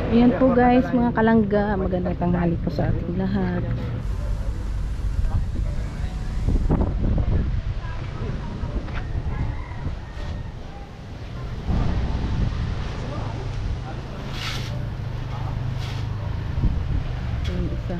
Ayan po guys, mga kalangga, magandang tanghali po sa ating lahat. Ito yung isa.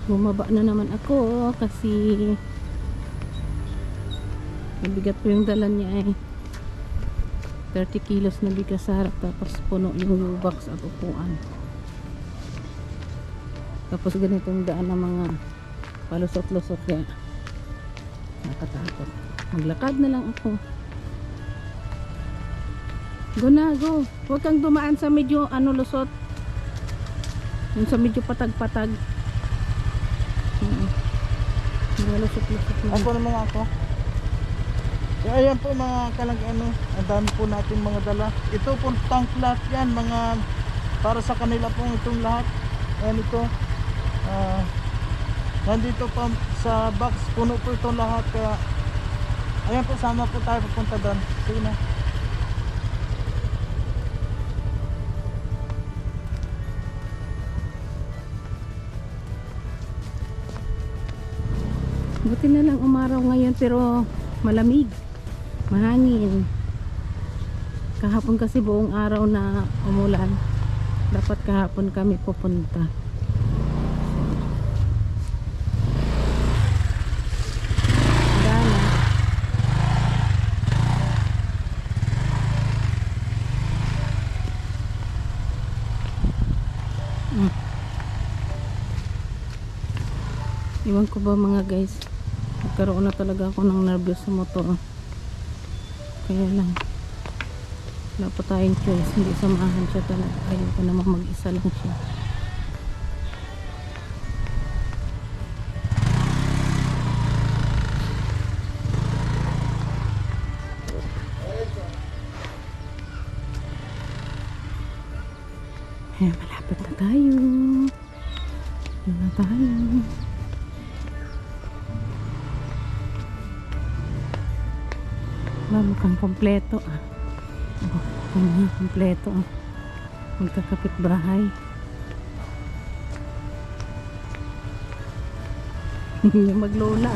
Bumaba na naman ako kasi mabigat po yung dala niya 30 kilos na bigas sa harap, tapos puno yung box at upuan. Tapos ganitong daan ng mga palusot-lusot, kaya nakatakot. Maglakad na lang ako. Go na, go. Huwag kang dumaan sa medyo lusot. Yung sa medyo patag-patag. Lusot-lusot na. Ako naman ako. Kaya ayan po mga kalangga, ang dami po natin mga dala. Ito po tank lahat yan, mga para sa kanila po itong lahat. Ayan ito. Nandito pa sa box, puno po itong lahat. Kaya ayan po, sama po tayo pupunta doon. Sige na. Buti na lang umaraw ngayon, pero malamig, mahangin. Kahapon kasi buong araw na umulan. Dapat kahapon kami pupunta. Dana. Iwan ko ba mga guys, nagkaroon na talaga ako ng nervous sa motor. Kaya lang, wala pa tayong choice, hindi samahan siya talaga. Ayaw ko naman mag-isa lang siya. Ayan, malapit na tayo. Doon na tayo. Mukhang kompleto kompleto magkakapit bahay. Yung maglola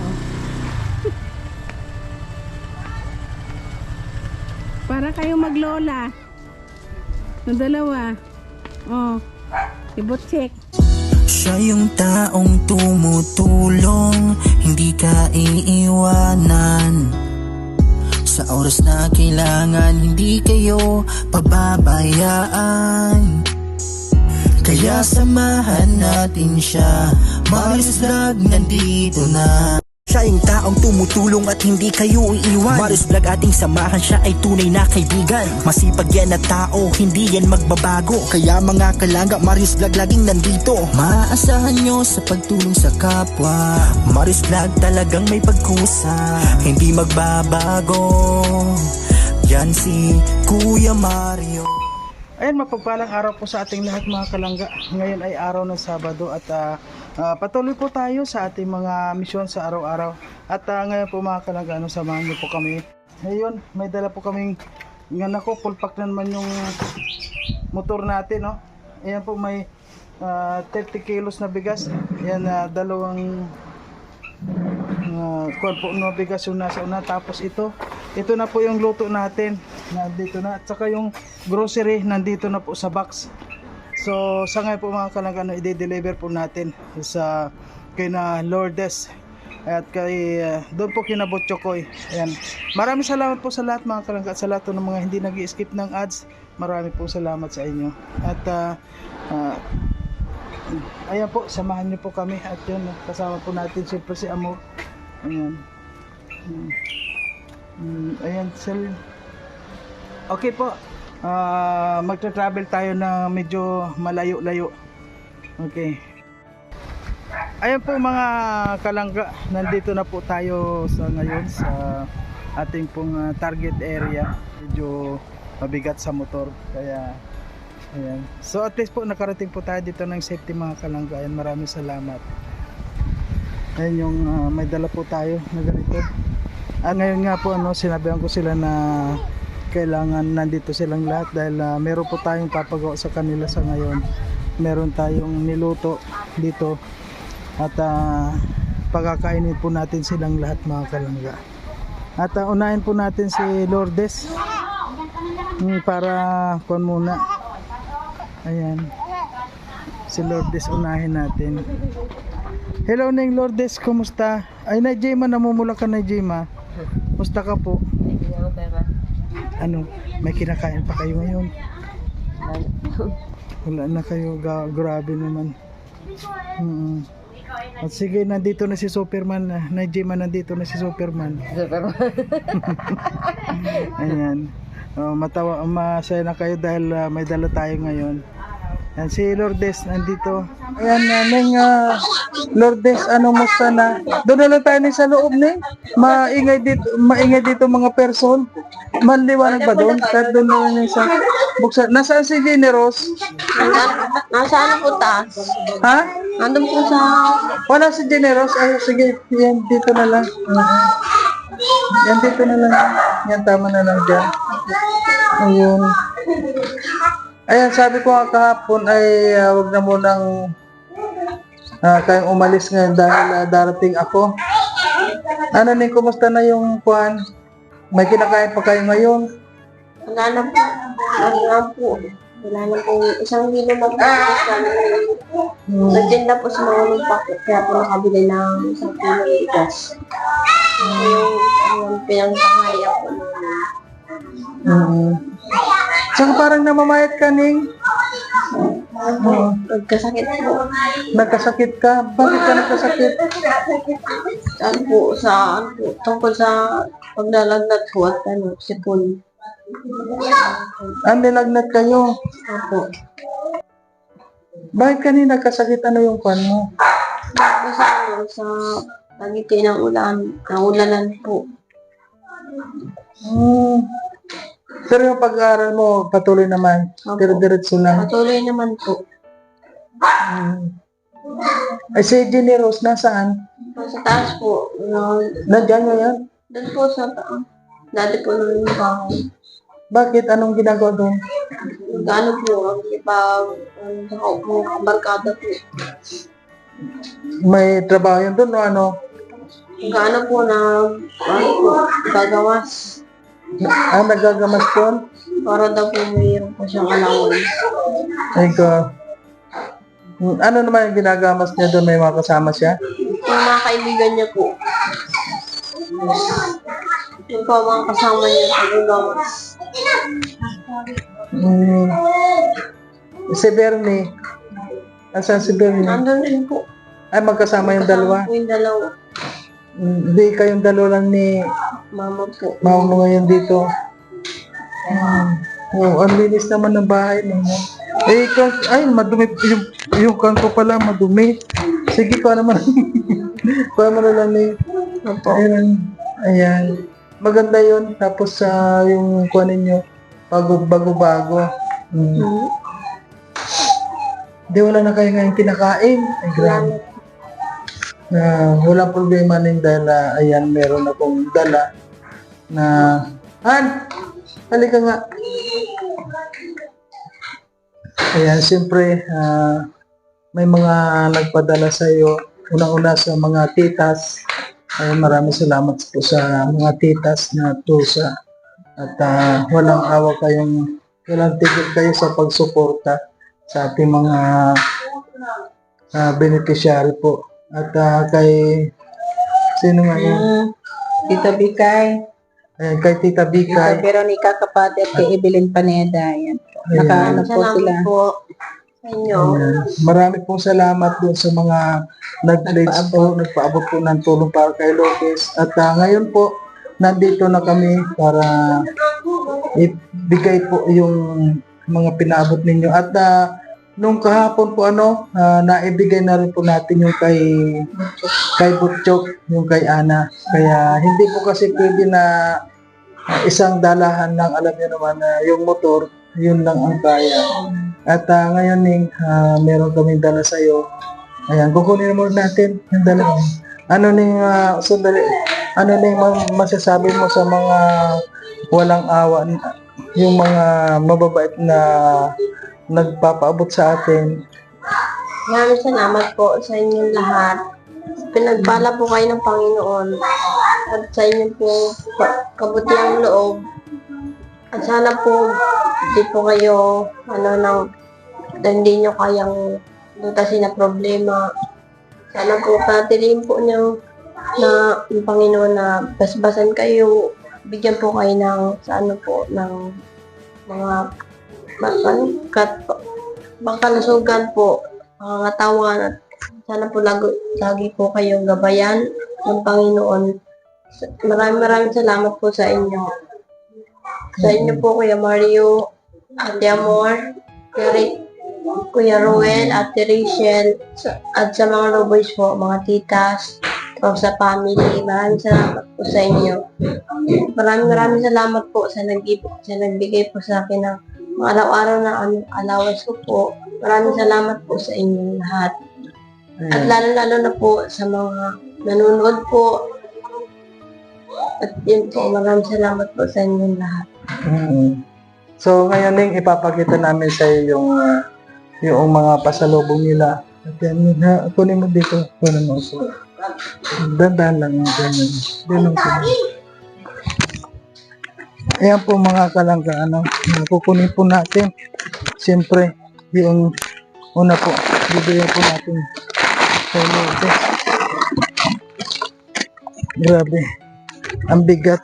para kayo maglola ng dalawa. Ibot-check. Siya yung taong tumutulong, hindi ka iiwanan. Sa oras na kailangan, hindi kayo pababayaan. Kaya samahan natin siya, Marius Vlog nandito na. Siya yung taong tumutulong at hindi kayo iiwan. Marius Vlog ating samahan, siya ay tunay na kaibigan. Masipag yan na tao, hindi yan magbabago. Kaya mga kalangga, Marius Vlog laging nandito. Maaasahan nyo sa pagtulong sa kapwa. Marius Vlog talagang may pagkusa, hindi magbabago. Yan si Kuya Mario. Ayan, mapagpalang araw po sa ating lahat mga kalangga. Ngayon ay araw ng Sabado at patuloy po tayo sa ating mga misyon sa araw-araw. At ngayon po mga kalangga, samahan niyo po kami. Ngayon, may dala po kaming, full pack na naman yung motor natin. Ayan po, may 30 kilos na bigas. Ayan, dalawang po na bigas yung nasa una. Tapos ito na po yung luto natin, nandito na. At saka yung grocery nandito na po sa box. So sa ngayon po mga kalangga, i-deliver po natin sa kay na Lourdes at kay doon po kina Butchokoy. Ayan, maraming salamat po sa lahat mga kalangga, sa lahat ng mga hindi nag-skip ng ads. Maraming po salamat sa inyo. At ayan po, samahan niyo po kami. At yun, kasama po natin siyempre si Amor. Ayan. Ayan, sir. Okay po. Magta-travel tayo na medyo malayo-layo. Okay. Ayan po mga kalangga, nandito na po tayo sa ngayon sa ating pong target area. Medyo mabigat sa motor, kaya ayan. So at least po nakarating po tayo dito ng safety mga kalangga. Ayan, maraming salamat. Ayan yung may dala po tayo na ganito. Ngayon nga po sinabihan ko sila na kailangan nandito silang lahat dahil meron po tayong papagawa sa kanila sa ngayon. Meron tayong niluto dito at pagkakainin po natin silang lahat mga kalangga. At unahin po natin si Lourdes para kuan muna. Ayan, si Lourdes unahin natin. Hello Ning Lourdes, kumusta? Ay Najima, namumula ka Najima. Kumusta ka po? Ano, may kinakain pa kayo ngayon? Wala na kayo, grabe naman. At sige, nandito na si Superman. Najima, nandito na si Superman. Ayan. Masaya na kayo dahil may dala tayo ngayon. Yan, si Lourdes nandito. Ayan, Neng Lourdes, musta na? Doon na lang tayo sa loob, Neng. Maingay dito mga person. Maliwanag ba doon? Kahit doon na lang sa buksan. Nasaan si Generos? Nasaan po taas? Ha? Nandun po sa... Wala si Generos. Ay, sige. Yan, dito na lang. Yan, dito na lang. Yan, tama na lang dyan. Ayun. Ayan, sabi ko nga kahapon ay wag na munang kayong umalis ngayon dahil darating ako. Ano Ning, kumusta na yung kuhan? May kinakain pa kayo ngayon? Wala na po. Wala na po. Isang kilo na po. Nagtinda po sa mga nagpakit. Kaya po nakabili ng isang kilo ng igas. Yung pinangtangaya po Saka parang namamayat ka, Ning. nagkasakit po. Nagkasakit ka? Bakit ka nagkasakit? Tungkol sa paglalagnat po at sipon. Nilagnat kayo. Opo. Bakit kanina nagkasakit? Ano yung pan mo? Sa tagiti ng ulanan po. Pero yung pag-aaral mo, patuloy naman. Opo. Pero diretso lang. Patuloy naman po. Ay, si Generos, nasaan? Sa taas po. Nandiyan ngayon? Doon po sa taas. Dati po nung bahay. Bakit? Anong ginagawa doon? Gano po, sa kaupo, barkada po. May trabaho yun doon o ano? Gano po gagawas. Nagagamas doon? Para daw po mayroon po siyang allowance. Ay ko. Ano naman yung ginagamas niya doon? May mga kasama siya? Yung mga kaibigan niya po. Yung po mga kasama niya sa gagawas. Si Bernie. Asan si Bernie? Nandun rin po. Ay, magkasama yung dalawa? Kasama po yung dalawa. Hindi kayong dalawa lang ni Mama po. mama mo ngayon dito. Ang linis naman ng bahay mo. Ay, madumi. Yung kanto pala, madumi. Sige, kuha naman. Kuha mo na lang ni. Ayan. Maganda yun. Tapos yung kuha ninyo, bago-bago. Di wala na kayo ngayon kinakain. Ay, grabe. Walang problema nin dahil ayan, meron akong dala na Han! Halika nga. Ayan, siyempre may mga nagpadala sa iyo. Unang-una sa mga titas. Ayan, maraming salamat po sa mga titas na tusa. At walang tigil kayo sa pagsuporta sa ating mga beneficiary po. At kay sino nga yun? Tita Bikay, Ayan, kay Tita Tita Bikay. Veronica Kapate at kay Evelyn Paneda. Yan po. Nakaano po sila. Salamat po sa inyo. Ayan. Marami pong salamat doon sa mga nag-pledge po, nagpaabot po ng tulong para kay Lopez. At ngayon po, nandito na kami para ibigay po yung mga pinaabot ninyo. At nung kahapon po naibigay na rin po natin yung kay Butchok, yung kay Ana. Kaya hindi po kasi pwede na isang dalahan lang, alam niyo naman na yung motor, yun lang ang kaya. At ngayon meron kaming dala sa iyo. Ayan, kukunin mo natin yung dala. Ano ning sandali, ano ning masasabi mo sa mga walang awa, yung mga mababait na nagpapaabot sa atin? Maraming salamat po sa inyong lahat. Pinagpala po kayo ng Panginoon at sa inyong po kabutiang loob. At sana po hindi po kayo hindi nyo kayang lutasin na problema. Sana po patiliin po ng Panginoon na basbasan kayo, bigyan po kayo ng mga pangkalusugan po, mga katawan, at sana po lagi po kayong gabayan ng Panginoon. Maraming salamat po sa inyo. Sa inyo po, Kuya Mario, Ate Amor, Kuya Ruel, Ate Rachel, at sa mga Roboys po, mga titas, o sa family. Maraming salamat po sa inyo. Maraming salamat po sa nagbigay po sa akin ng mga araw-araw na allowance ko po. Maraming salamat po sa inyong lahat. At lalo na po sa mga nanonood po. At yun po, maraming salamat po sa inyong lahat. So ngayon Ning, ipapakita namin sa iyo yung mga pasalubong nila. At yan, kunin mo dito. Kunin mo so. Dandan lang. Ganun sila. Ayan po mga kalangga, kukunin po natin. Siyempre, yung una po, bibigyan po natin sa lote. Grabe, ang bigat.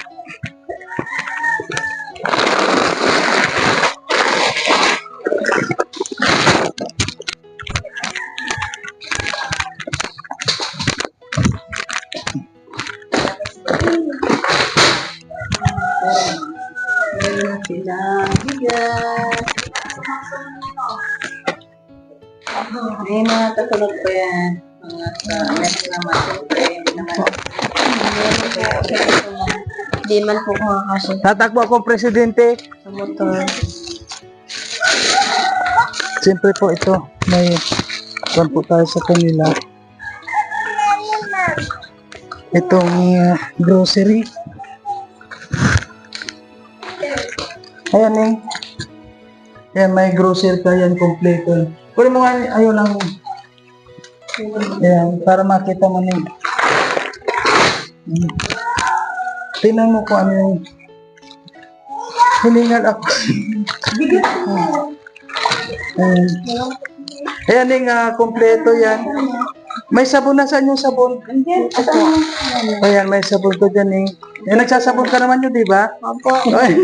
May mga kasunod po yan. Mga sa next naman. Hindi naman. Hindi man po makakasya Tatakbo akong presidente. sa motor. Siyempre po ito, may kwan po tayo sa kanila. Itong grocery. Ayan eh. Ayan, may grocery ka yan, kompleto. Pwede mo nga, ayun lang. Ayan, para makita mo na. Tingnan mo kung ano yung hiningal ako. Ayan. Ayan yung kompleto yan. May sabon na, saan yung sabon? Ayan, may sabon ko dyan eh. Nagsasabon ka naman yun, di ba? Opo. Ay.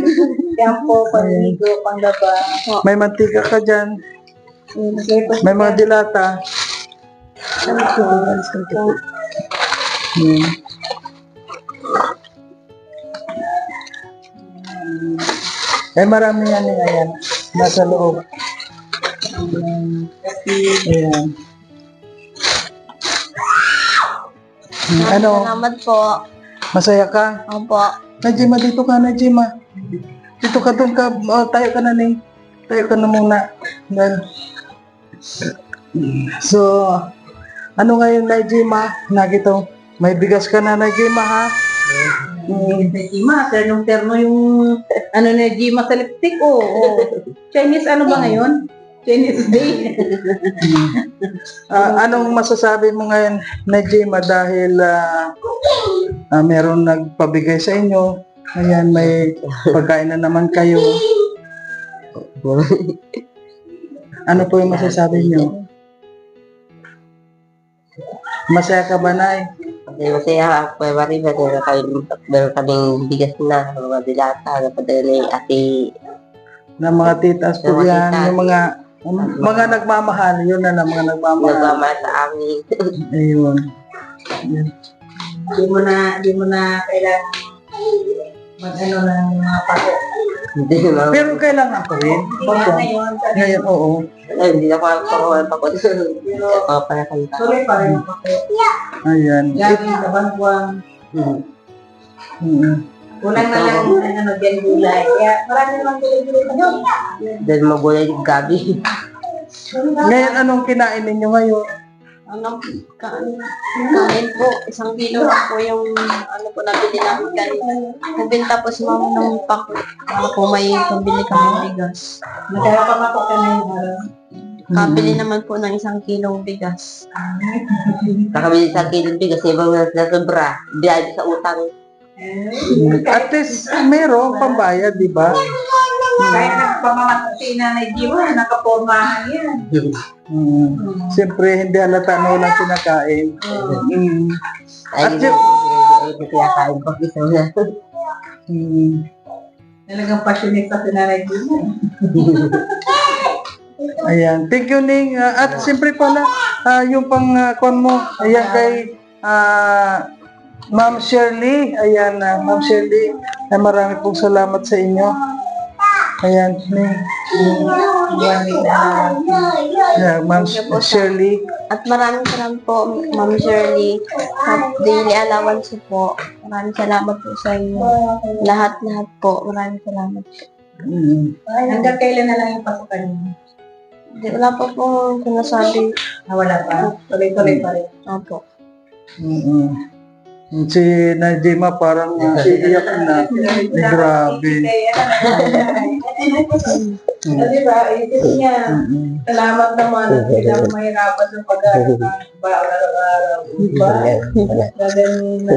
Yan po, panligo, panglaba. May mantika ka dyan. May mga dilata. Marami yan eh. Ayan. Nasa loob. Ayan. Salamat po. Masaya ka? Opo. Najima, dito ka, Najima. Dito ka, doon ka. Tayo ka na, Ning. Tayo ka na muna. So, ano ngayon, Najima? Nagito, may bigas ka na, Najima, ha? Jima, terno yung na Jima sa lipstick. Chinese ano ba ngayon? Chinese Day. Anong masasabi mo ngayon, Najima, dahil meron nagpabigay sa inyo? Ayan, may pagkain na naman kayo. Ano po yung masasabi niyo? Masaya ka ba, Nay? Masaya ako, Mari, meron kaming bigas na, mga dilata, napadala ni ate. Na mga titas po Mga yan, titas. yung mga nagmamahal, yun na mga nagmamahal. Nagmamahal sa amin. Ayun. Yan. Di mo na kailangan mag-ano ng mga pato. Hindi naman. Pero kailangan ko rin. Bako. Ngayon, oo. Hindi na ako pakot. Ako para kanta. Sorry, parang pato. Ayan. Yan, kabangwang. Kulang na lang dyan gulay. Kaya marami naman gulay-gulay pa doon. Dahil magulay yung gabi. Ngayon, anong kinain ninyo ngayon? Kanin po, 1 kilo lang po yung nabili namin kanina. Nagbenta po si mama ng pako. Para po may pambili kami bigas. Nagkakamatok ka na yung araw. Kabili naman po ng 1 kilong bigas. Kakabili sa kilong bigas, ibang na sobra. Biyay sa utang. At least, meron pambayad, di ba? Kahit nagpamamatok si Nanay Jima, nakapormahan yan. Siyempre, hindi halata na walang kinakain. Ay, At yun- hindi kaya kain ko. Isa na. Talagang passionate pa si Nanay Jima. Ayan. Thank you, Ning. At siyempre pala, yung pang kwan mo, ayan kay Ma'am Shirley. Ayan, Ma'am Shirley, marami pong salamat sa inyo. Ayan, Ning. Ayan, Ma'am Shirley. At maraming salamat po, Ma'am Shirley. At daily allowance po. Maraming salamat po sa inyo. Lahat-lahat po. Maraming salamat. Hanggang kailan na lang yung pasukan niyo? Hindi, wala pa po sinasabi. Wala pa. Tuloy-tuloy pa rin. Opo. Si Najima parang iiyak na. Grabe. Diba? Isip niya. Salamat naman. Hindi lang mahirapan ng pag-aaral ng baon araw-araw. Diba? Gaganin na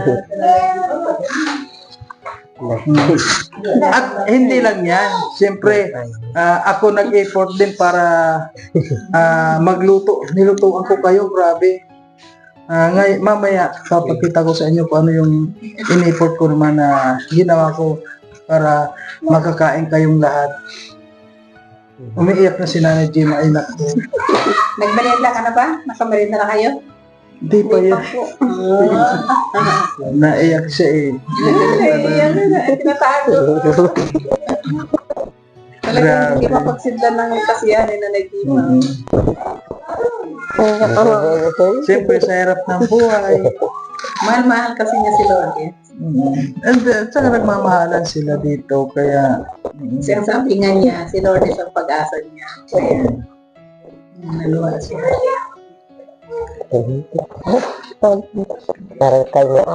At hindi lang yan. Siyempre, ako nag-effort din para magluto. Nilutuan ko kayo, grabe. Mamaya, papakita ko sa inyo kung ano yung in-effort ko naman na ginawa ko para makakain kayong lahat. Umiiyak na si Nanay Jima, ay naku. Nagmerienda ka na ba? Nakamerienda na kayo? Hindi pa yan. Naiyak siya eh. Tinatago. Talagang hindi mapagsidlan ng kasiyahan ni Nanay Jima. Siyempre, sa hirap ng buhay. Mahal-mahal kasi niya si Lord eh. And saka nagmamahalan sila dito, kaya Kasi ang sabi nga niya, si Lord is ang pag-asa niya. Kaya, naluwa siya. Parang kayo na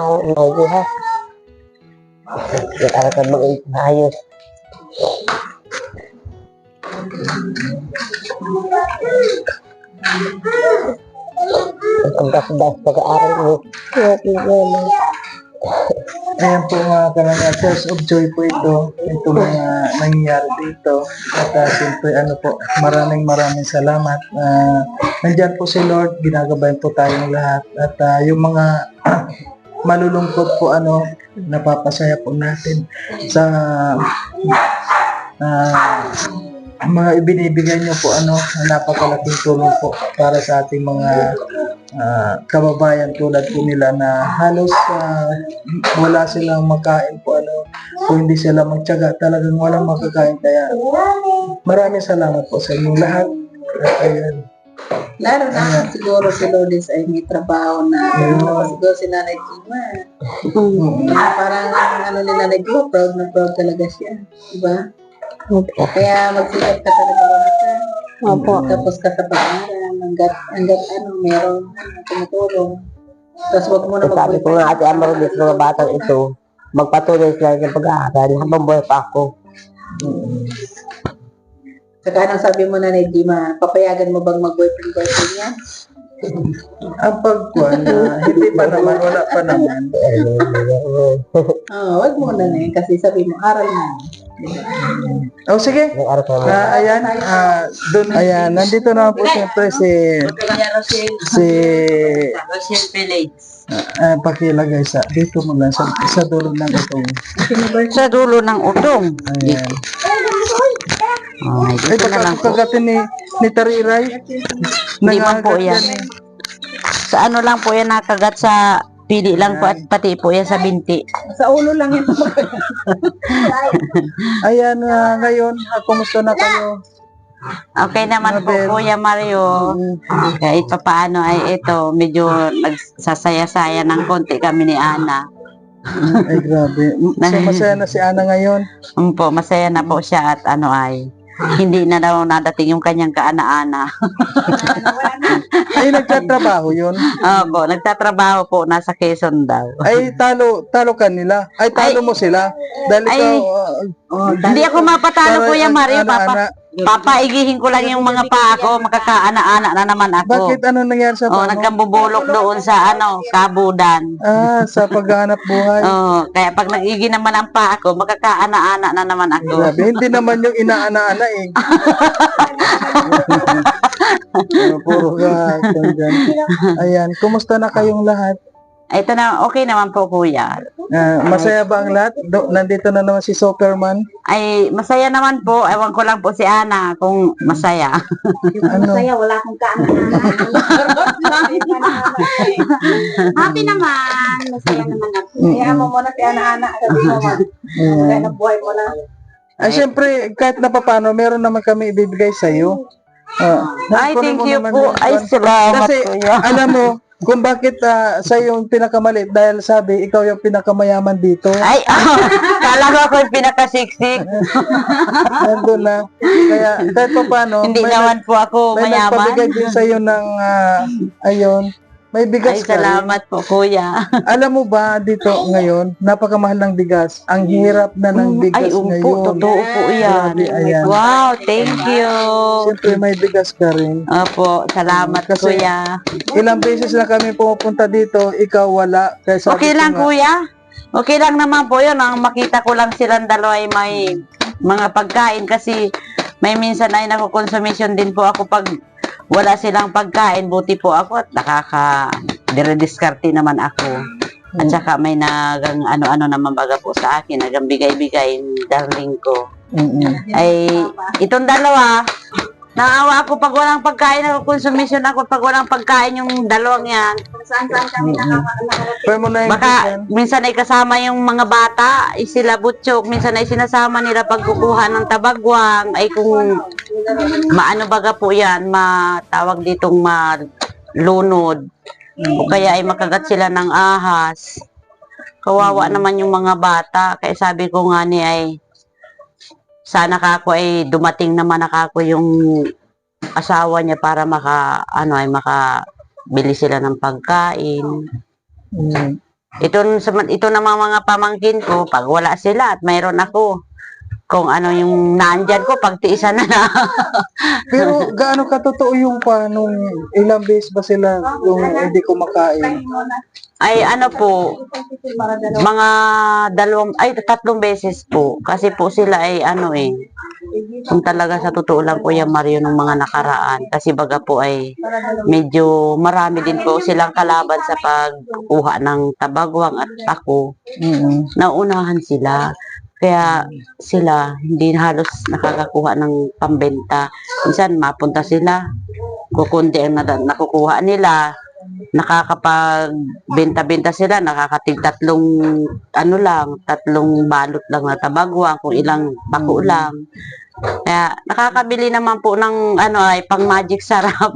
ha. Parang kayo mag-ayos. Ang das-das pag-aaral mo. ayan po mga kalangya, source of joy po ito. Ito mga nangyayari dito. At siyempre maraming salamat. Nandyan po si Lord, ginagabayan po tayong lahat. At yung mga malulungkot po napapasaya po natin sa mga ibinibigay niyo po napakalaking tulong po para sa ating mga kababayan tulad po nila na halos wala silang makain po kung hindi sila magtiyaga talagang walang makakain, kaya maraming salamat po sa inyong lahat. Ayan. Lalo na siguro si Lourdes ay may trabaho na siguro si Nanay Jima. Parang ni Nanay Jima, proud na proud talaga siya. Diba? Kaya magsikat ka talaga ka. Opo. Tapos ka sa pag-aaral, hanggat meron tumutulong. Tapos wag mo na Sabi ko nga, Ate Amarulis, mga batang ito, magpatuloy sila ng pag-aaral habang buhay pa ako. Saka anong sabi mo na Jima, papayagan mo bang mag-boyfriend yan? Ang pagkuhan hindi pa naman, wala pa naman. Wag mo na kasi sabi mo, aral na. Sige. Ayan, ayan, nandito na po siyempre si pakilagay dito mo lang sa dulo ng utong. Sa dulo ng utong. Ayan. Ay, dito na lang po. Kagatin ni Tariray. Hindi man po yan. Sa ano lang po yan nakagat sa pili lang po at pati po yan sa binti. Sa ulo lang yan. Ayan, ngayon, kumusta na kayo? Okay naman po, Kuya Mario. Kahit pa paano ay ito, medyo nagsasaya-saya ng konti kami ni Ana. Ay, grabe. So, masaya na si Ana ngayon? Po, masaya na po siya at hindi na daw nadating yung kanyang kaana-ana. Ay, nagtatrabaho yun. Opo, nagtatrabaho po, nasa Quezon daw. Ay, talo ka nila. Ay, talo mo sila. Dahil Ay, ikaw, Hindi ako mapatalo, Para Kuya ang Mario. ana-ana. Papaigihin ko lang yung mga paa ko, makakaana-ana na naman ako. bakit ano nangyari sa Oh, paa mo? nagkambubulok doon sa kabudan. Sa paghahanap buhay. Oh, kaya pag nag-igi naman ang paa ko, makakaana-ana na naman ako. Grabe, hindi naman yung inaana-ana eh. Puro ka. Ayan, kumusta na kayong lahat? Ito na, okay naman po, Kuya. Masaya ba ang lahat? Nandito na naman si Superman. Ay, masaya naman po. Ewan ko lang po si Ana kung masaya. Ano? wala akong Happy naman. Masaya naman ako. Kaya mo muna si Ana-Ana. Sabi mo, kaya nabuhay mo na. Ay, syempre, kahit na papano, meron naman kami ibibigay sa iyo. Ay, thank you po. Ay, salamat, Kasi, Kuya. alam mo, kung bakit sa yung pinakamalit, dahil sabi, ikaw yung pinakamayaman dito. Ay, kala ko ako yung pinakasiksik. Nandun na. Kaya, kahit pa paano, Hindi naman po ako may mayaman. nagpabigay din sa iyo ng, ayun, may bigas Ay, ka rin. salamat po, Kuya. Alam mo ba dito ngayon, napakamahal ng bigas. Ang hirap na ng bigas Ay, ngayon. totoo po yan. Grabe, ayan. Wow, thank you. Siyempre may bigas ka rin. Opo, salamat, Kasi- Kuya. Ilang beses na kami pumupunta dito, ikaw wala. Kaya sabi Okay ko lang, nga, Kuya. Okay lang naman po yun. Ang makita ko lang silang dalawa ay may mga pagkain kasi may minsan ay nakukonsumisyon din po ako pag wala silang pagkain. Buti po ako at dire-diskarte naman ako. At saka may nagang ano-ano naman baga po sa akin. Nagang bigay-bigay yung darling ko. Ay, itong dalawa, naawa ako pag walang pagkain, nakukonsumisyon ako pag walang pagkain yung dalawang yan. Saan-saan kami Pwede mo na yung Baka minsan ay kasama yung mga bata, ay sila butchok, minsan ay sinasama nila pagkukuha ng tabagwang, ay kung maano baga po yan, matawag ditong malunod, o kaya ay makagat sila ng ahas. Kawawa naman yung mga bata, kaya sabi ko nga ni ay, sana kako ay dumating naman ako yung asawa niya para makabili sila ng pagkain. Ito namang mga pamangkin ko, pag wala sila at mayroon ako, kung ano yung naandyan ko, pagtiisan na na. Pero gaano katotoo yung nung ilang beses ba sila yung hindi kumakain? Ay ano po, mga tatlong beses po. Kasi po sila ay kung talaga sa totoo lang Kuya Mario ng mga nakaraan. Kasi baga po ay medyo marami din po silang kalaban sa pagkuha ng tabagwang at ako. Naunahan sila. Kaya sila hindi halos nakakakuha ng pambenta. Minsan mapunta sila, kukunti ang nakukuha nila. Nakakapagbenta-benta sila, nakakatig tatlong balot lang na tabagwang, kung ilang pako lang. Kaya nakakabili naman po ng pang magic sarap,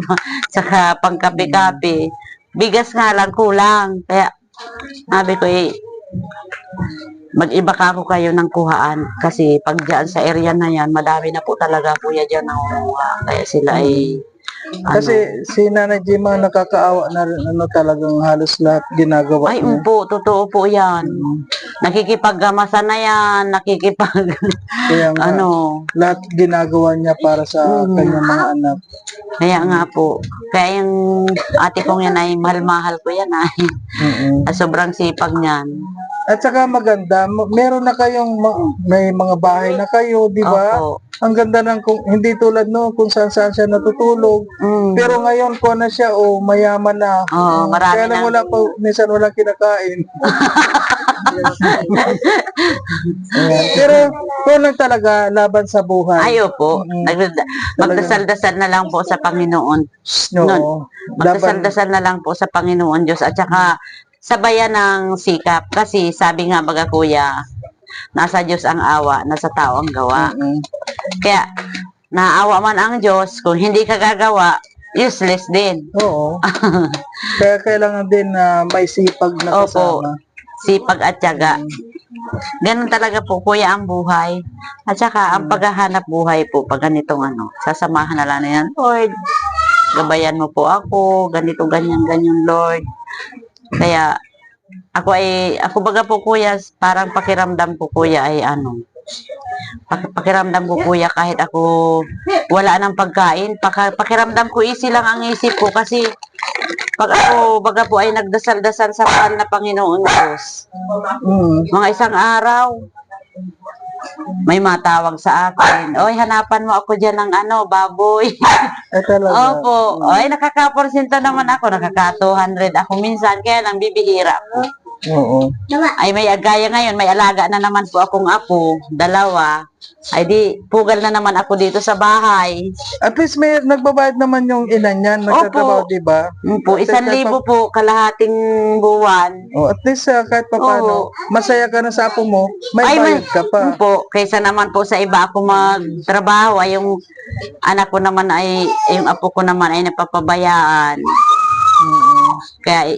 saka pang kape-kape. Bigas nga lang kulang. Kaya sabi ko mag-iba ka ako kayo ng kuhaan kasi pag dyan sa area na yan, madami na po talaga kuya dyan nangunguha. Kaya sila ay Kasi si Nanay Gemma nakakaawa na rin, talagang halos lahat ginagawa ay, niya. totoo po yan. Nakikipaggamasa na yan, Kaya nga, lahat ginagawa niya para sa kanyang mga anak. Kaya nga po. Kaya yung ate kong yan ay mahal-mahal ko yan ay. Sobrang sipag niyan. At saka maganda, meron na kayong, may mga bahay na kayo, di ba? Opo. Ang ganda ng, hindi tulad kung saan-saan siya natutulog. Pero ngayon, kung na siya, mayaman na. Marami Kaya lang na. minsan walang kinakain. Ayan. Pero, kung lang talaga, laban sa buhay. Ay, opo. Magdasal-dasal na lang po sa Panginoon. No, Magdasal-dasal na lang po sa Panginoon Diyos. At saka, sabayan ng sikap. Kasi sabi nga baga kuya, nasa Diyos ang awa, nasa tao ang gawa. Kaya, naawa man ang Diyos, kung hindi ka gagawa, useless din. Oo. Kaya kailangan din na may sipag na Opo. kasama. Sipag at tiyaga. ganun talaga po kuya ang buhay. At saka ang paghahanap buhay po pag ganitong sasamahan na lang na yan, Lord, gabayan mo po ako, ganito, ganyan, Lord. Kaya, ako baga po kuya, parang pakiramdam ko kuya ay pakiramdam ko kuya kahit ako wala ng pagkain, pakiramdam ko easy lang ang isip ko kasi pag ako baga po ay nagdasal-dasal sa mahal na Panginoon Diyos. Mga isang araw, may matawag sa akin, oy, hanapan mo ako dyan ng baboy. Ay talaga. Opo, ay nakaka-porsyento naman ako, nakaka-200 ako minsan, kaya lang bibihira po. Oo. Ay may gaya ngayon, may alaga na naman po akong apo, 2. Ay di, pugal na naman ako dito sa bahay. At least may nagbabayad naman yung ina niyan, nagtatrabaho, di ba? Po, 1,000 po, kalahating buwan. Oh, at least kahit pa paano, masaya ka na sa apo mo, may bayad ka pa. Po, kaysa naman po sa iba ako magtrabaho, ay yung anak ko naman yung apo ko naman ay napapabayaan. Kaya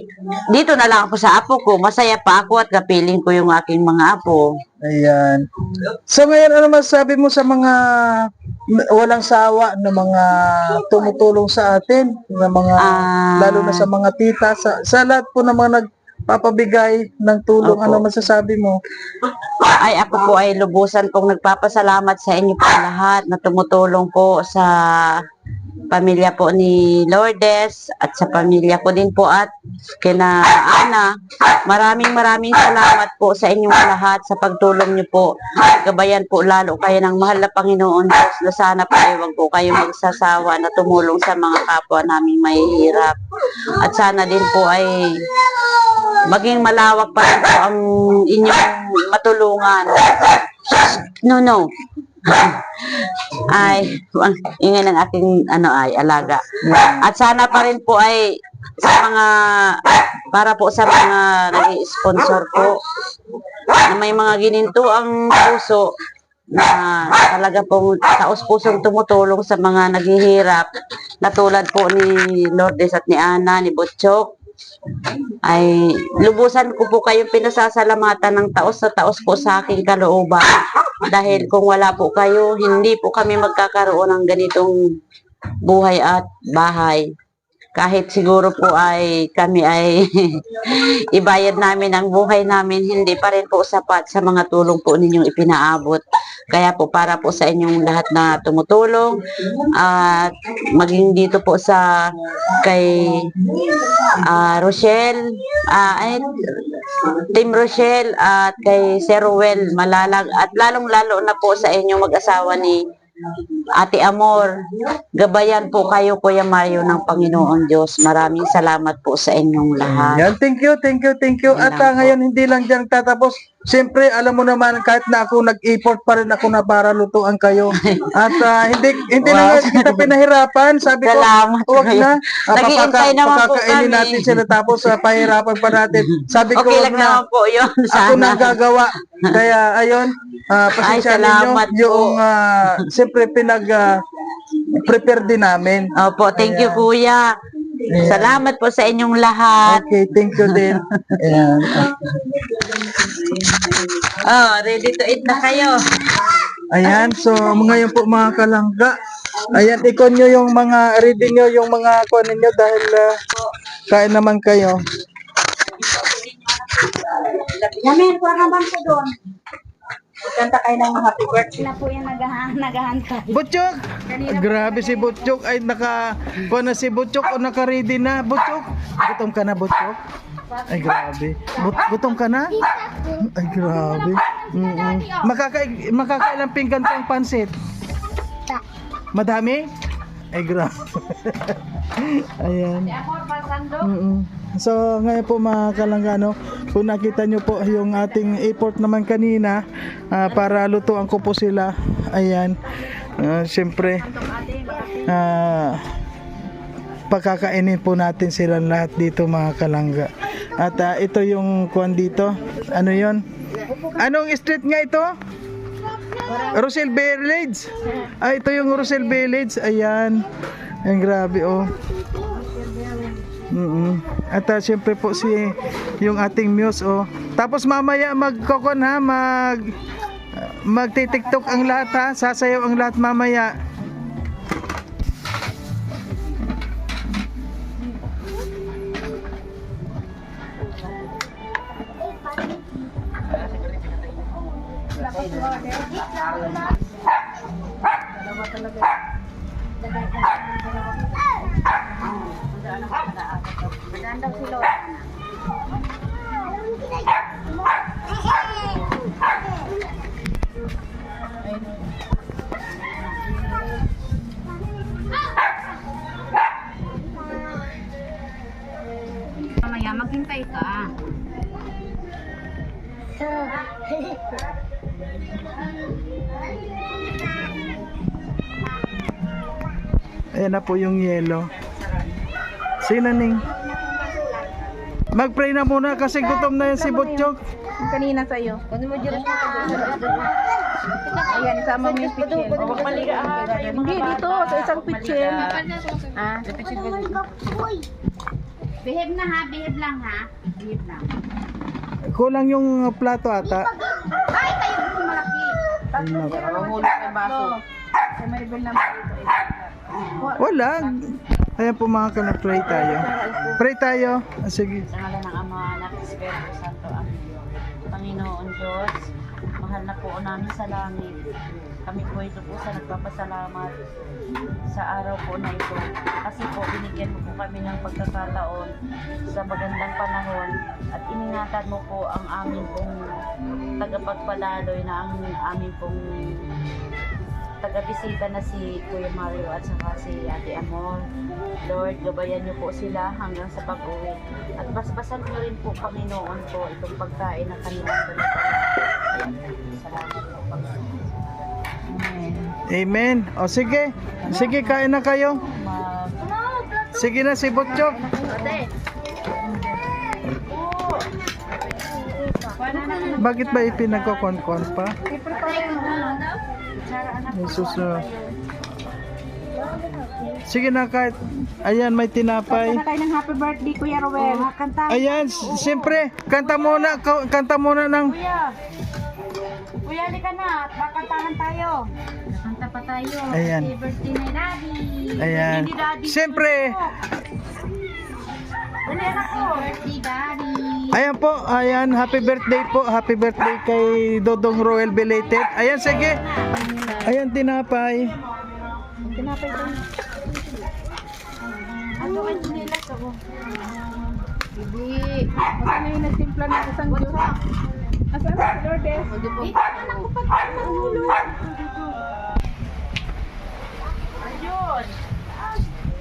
dito na lang ako sa apo ko, masaya pa ako at kapiling ko yung aking mga apo. Ayan. So ngayon, ano masasabi mo sa mga walang sawa na mga tumutulong sa atin, na mga lalo na sa mga tita, sa lahat po ng mga nagpapabigay ng tulong, Opo. ano masasabi mo? Ay ako po ay lubusan pong nagpapasalamat sa inyo po lahat na tumutulong po sa pamilya po ni Lourdes at sa pamilya ko din po at kina Ana. Maraming salamat po sa inyong lahat sa pagtulong niyo po. Gabayan po lalo kayo ng mahal na Panginoon Diyos na sana po ay wag po kayo magsasawa na tumulong sa mga kapwa naming mahihirap. At sana din po ay maging malawak pa rin po ang inyong matulungan. No. Ay, ingay ng aking alaga. At sana pa rin po ay sa mga para po sa mga nag-sponsor po na may mga gininto ang puso na talaga pong taos-pusong tumutulong sa mga naghihirap na tulad po ni Lourdes at ni Ana, ni Butchok. Ay lubusan ko po kayong pinasasalamatan ng taos sa taos po sa aking kalooban dahil kung wala po kayo, hindi po kami magkakaroon ng ganitong buhay at bahay. Kahit siguro po ay kami ay ibayad namin ang buhay namin, hindi pa rin po sapat sa mga tulong po ninyong ipinaabot. Kaya po para po sa inyong lahat na tumutulong at maging dito po sa kay Rochelle, Team Rochelle at kay Sir Ruel Malalag at lalong-lalo na po sa inyong mag-asawa ni Ate Amor. Gabayan po kayo Kuya Mario ng Panginoon Diyos. Maraming salamat po sa inyong lahat. Yan, thank you. At ngayon hindi lang dyan tatapos. Siyempre, alam mo naman, kahit na ako nag-effort pa rin ako na para lutuan kayo. At hindi Wow. na kita pinahirapan. Sabi ko, Salamat huwag kayo. na. Naghihintay naman po Pakakainin kami. natin sila tapos pahirapan pa natin. Sabi ko, Okay huwag lang na. naman po yun. Ako na Sana. gagawa. Kaya, ayun, pasensya ninyo. salamat po. Yung, siyempre, prepare din namin. Opo, thank you Kuya. Salamat po sa inyong lahat. Okay, thank you din. Ayan. Ready to eat na kayo. Ayan, so ngayon po mga kalangga. Ayan, ikon nyo yung mga, ready nyo yung mga kuha ninyo dahil kain naman kayo. Yamin, kuha naman po doon. Kanta kayo ng happy birthday. Na po yung naghahantay. Butchok! Grabe si Butchok. Ay, kuha na si Butchok o naka-ready na. Butchok! Gutom ka na, Butchok? Ay, grabe. Gutom ka na? Ay, grabe. Makakailang pinggan pang pansit? Madami? Ay, grabe. Ayan. So, ngayon po mga kalanggano, kung nakita nyo po yung ating effort naman kanina para lutuan ko po sila. Ayan. Siyempre, pagkakainin po natin sila lahat dito mga kalangga. At ito yung kuwan dito. Ano yon? Anong street nga ito? Rosel Village. Ito yung Rosel Village. Ayan. Ayan, grabe oh. At siyempre po yung ating muse oh. Tapos mamaya magkokon ha, magti-TikTok ang lahat ha, sasayaw ang lahat mamaya. Mamaya, maghintay ka. Ayan na po yung yelo. Sinaning. Mag-pray na muna kasi gutom na yan si Butchok. Yung kanina sa'yo. Ayan, sama mo yung pitchen. Hindi, dito. Sa isang pitchen. Ah, behave na ha, behave lang ha. Behave lang. Kulang yung plato ata. Ay, tayo po malaki. Mahulog sa baso. Sa Maribel naman ito. Wala. Ayan po mga kana, pray tayo. Pray tayo. Sige. Sa ngalan ng Ama, Anak, Espiritu Santo. Amen. Panginoon Diyos, mahal na po namin sa langit. Kami po ito po sa nagpapasalamat sa araw po na ito. Kasi po binigyan mo po kami ng pagkakataon sa magandang panahon at iningatan mo po ang amin pong tagapagpalaloy na ang amin pong taga-bisita na si Kuya Mario at saka si Ate Amor. Lord, gabayan niyo po sila hanggang sa pag-uwi. At basbasan niyo rin po, Panginoon po, itong pagkain na kanilang dala. Salamat po, Panginoon. Amen. O sige. Sige, kain na kayo. Sige na si Butchok. Bakit ba ipinagkokon-kon pa? Jesus. Sige na kahit. Ayan, may tinapay. Kanta tayo ng happy birthday, Kuya Rowel. Kanta. Ayan, siyempre, kanta muna ng... Kuya, halika na. Bakantahan tayo. Kanta pa tayo. Ayan. Happy birthday na Daddy. Ayan. Hindi Daddy. Siyempre. Dali, anak ko. Birthday, Daddy. Ayan po, ayan, happy birthday po. Happy birthday kay Dodong Roel belated. Ayan, sige. Ayan, tinapay. Tinapay ko. Ano kayo nilas ako? Hindi. Basta na yung nagtimpla ng isang Diyos. Asan si Lourdes? Anak ko pati ng ulo. Ayun.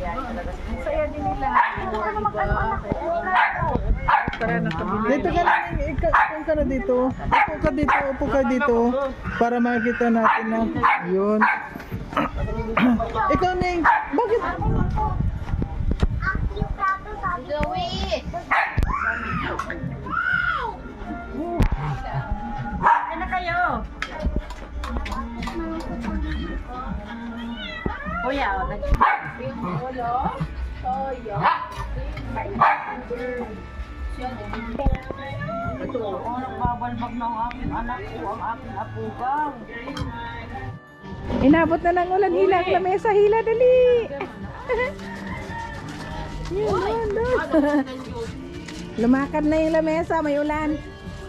Ang saya din nila. Ano mag-ano anak ko? Dito ka na, ikaw ka na dito. Upo ka dito. Para makita natin na. Yun. Ikaw, Ning. Bakit? Joey! Ano na kayo? Kuya, Toyo. Ito, nagbabalbag ng aking anak ko, ang aking apugang. Inabot na ng ulan, hila ang lamesa, hila, dali! Yun, doon. Lumakad na yung lamesa, may ulan.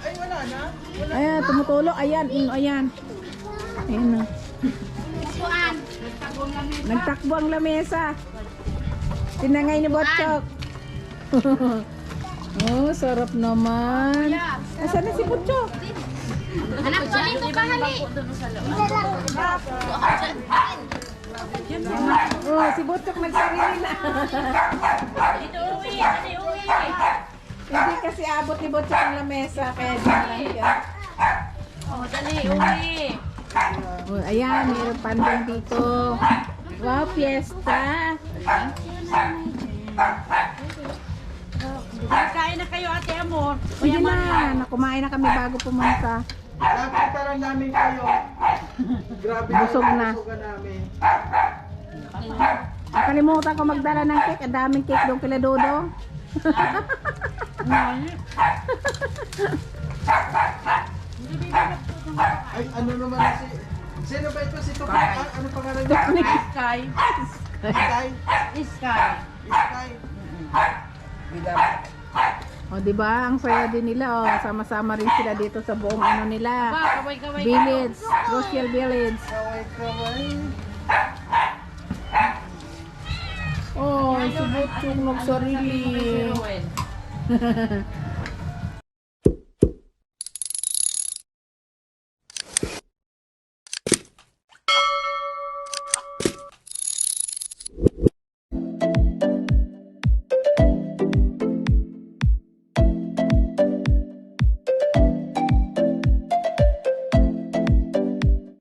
Ay, wala na. Ayan, tumutulo, ayan, ayan. Ayan na. Nagtakbo ang lamesa. Tinangay ni Butchok. Oh, sarap naman. Asan na si Butchok? Anak ko, dito ka hali. Oh, si Butchok nagsarili na. Dito uwi, dali uwi. Hindi kasi abot ni Butchok ang lamesa, kaya dito lang siya. Oh, dali uwi. Oh, ayan, mayroon pandong dito. Wow, fiesta. Kain na kayo, Ate Amor. Hindi na, kumain na kami bago pumunta. Nakita lang namin kayo. Grabe. Busog na. Busogan namin. Nakalimutan ko magdala ng cake. Ang daming cake doon kila Dodo. Ay, ano naman na si... Sino ba ito? Si Tukay? Ano pangalan niya? Sky. Iskay? Sky. Iskay. O, di ba? Ang saya din nila. O, sama-sama rin sila dito sa buong ano nila. Kaway-kaway. Village. Social Village. Kaway-kaway. Oh, subot yung nagsarili.